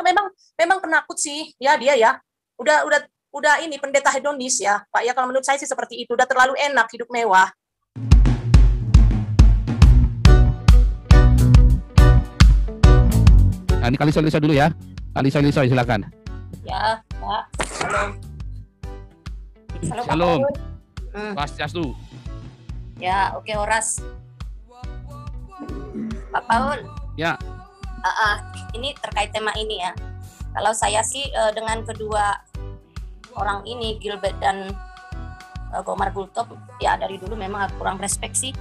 memang penakut sih ya dia ya. Udah ini pendeta hedonis ya, Pak ya. Kalau menurut saya sih seperti itu. Udah terlalu enak hidup mewah. Nah, ini Kali Soy dulu ya. Kali Soy silakan. Ya, Pak. Shalom. Shalom. Swastiastu. Ya, oke Horas. Pak Paul. Ya. Ini terkait tema ini ya. Kalau saya sih dengan kedua orang ini, Gilbert dan Komar Gultop, ya dari dulu memang kurang respect sih.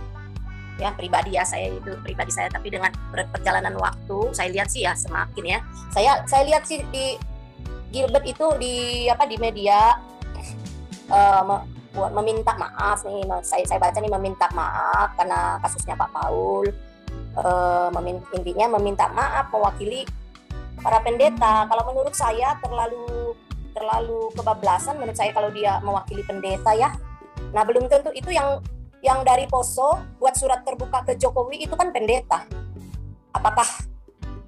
Ya pribadi saya, tapi dengan perjalanan waktu saya lihat sih ya semakin ya. Saya lihat sih di Gilbert itu di media buat meminta maaf nih. Saya baca nih meminta maaf karena kasusnya Pak Paul. Intinya meminta maaf mewakili para pendeta. Kalau menurut saya terlalu kebablasan menurut saya kalau dia mewakili pendeta ya. Nah belum tentu itu yang dari Poso buat surat terbuka ke Jokowi itu kan pendeta. Apakah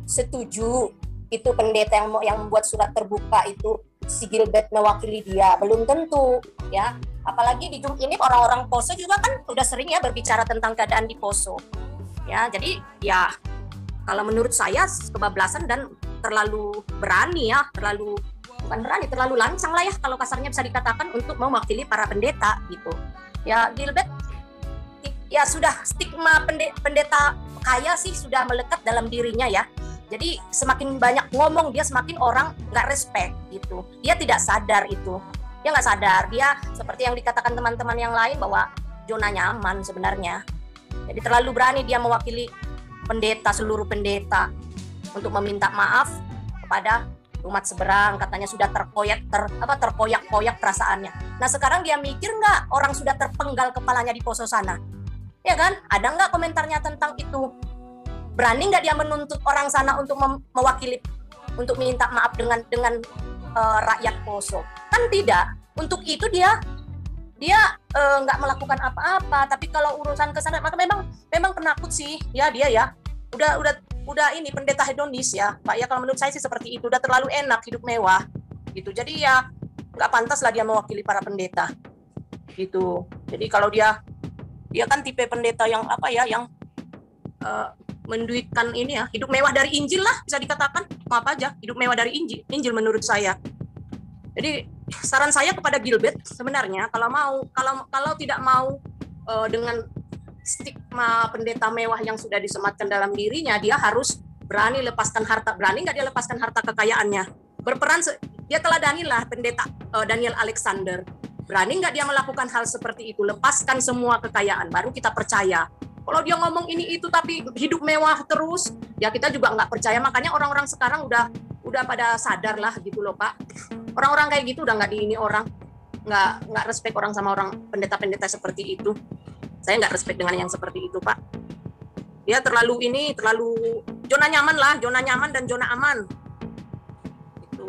setuju itu pendeta yang membuat surat terbuka itu si Gilbert mewakili dia? Belum tentu ya. Apalagi di Zoom ini orang-orang Poso juga kan udah sering ya berbicara tentang keadaan di Poso. Ya, jadi ya kalau menurut saya kebablasan dan terlalu berani ya, terlalu lancang lah ya kalau kasarnya bisa dikatakan untuk mewakili para pendeta gitu. Ya Gilbert ya sudah stigma pendeta kaya sih sudah melekat dalam dirinya ya. Jadi semakin banyak ngomong dia semakin orang nggak respect gitu. Dia tidak sadar itu. Dia nggak sadar. Dia seperti yang dikatakan teman-teman yang lain bahwa zona nyaman sebenarnya. Jadi terlalu berani dia mewakili seluruh pendeta untuk meminta maaf kepada umat seberang. Katanya sudah terkoyak-koyak perasaannya. Nah sekarang dia mikir nggak orang sudah terpenggal kepalanya di Poso sana? Ya kan? Ada nggak komentarnya tentang itu? Berani nggak dia menuntut orang sana untuk mewakili, untuk minta maaf dengan rakyat Poso? Kan tidak. Untuk itu dia nggak melakukan apa-apa. Tapi kalau urusan ke sana, maka memang penakut sih ya dia ya. Udah ini pendeta hedonis ya, Pak ya. Kalau menurut saya sih seperti itu. Udah terlalu enak hidup mewah gitu. Jadi ya nggak pantas lah dia mewakili para pendeta gitu. Jadi kalau dia kan tipe pendeta yang menduitkan ini ya, hidup mewah dari Injil lah bisa dikatakan. Maaf aja, hidup mewah dari Injil menurut saya. Jadi saran saya kepada Gilbert sebenarnya kalau tidak mau dengan stigma pendeta mewah yang sudah disematkan dalam dirinya, dia harus berani lepaskan harta. Berani nggak dia lepaskan harta kekayaannya? Berperan dia teladanilah pendeta Daniel Alexander. Berani nggak dia melakukan hal seperti itu? Lepaskan semua kekayaan, baru kita percaya. Kalau dia ngomong ini itu tapi hidup mewah terus, ya kita juga nggak percaya. Makanya orang-orang sekarang udah pada sadar lah gitu loh Pak. Orang-orang kayak gitu udah nggak nggak respect orang sama orang pendeta-pendeta seperti itu. Saya nggak respect dengan yang seperti itu Pak. Dia terlalu zona nyaman dan zona aman. Itu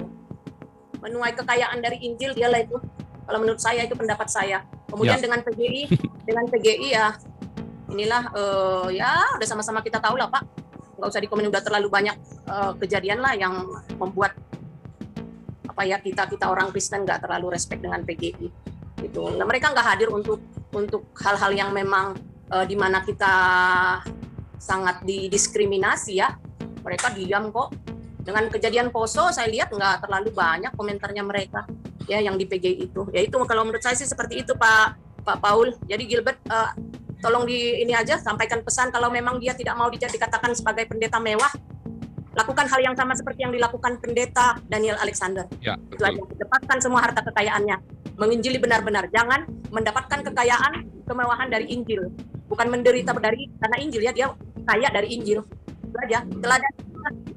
menuai kekayaan dari Injil dia lah itu. Kalau menurut saya itu pendapat saya. Kemudian dengan PGI ya inilah ya udah sama-sama kita tahu lah Pak. Nggak usah dikomen, udah terlalu banyak kejadian lah yang membuat kita orang Kristen nggak terlalu respect dengan PGI. Gitu. Nah, mereka nggak hadir untuk hal-hal yang memang di mana kita sangat didiskriminasi ya. Mereka diam kok. Dengan kejadian Poso saya lihat nggak terlalu banyak komentarnya mereka. Ya yang di PGI itu, ya itu kalau menurut saya sih seperti itu Pak Paul. Jadi Gilbert tolong ini aja sampaikan pesan kalau memang dia tidak mau dikatakan sebagai pendeta mewah, lakukan hal yang sama seperti yang dilakukan pendeta Daniel Alexander. Ya, itu aja, lepaskan semua harta kekayaannya, menginjili benar-benar, jangan mendapatkan kekayaan kemewahan dari Injil, bukan menderita karena Injil ya, dia kaya dari Injil. Itu aja.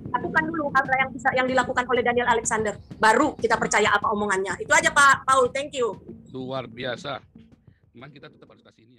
Lakukan dulu hal yang dilakukan oleh Daniel Alexander, baru kita percaya apa omongannya. Itu aja Pak Paul, thank you. Luar biasa. Memang kita tetap harus kasih ini ya.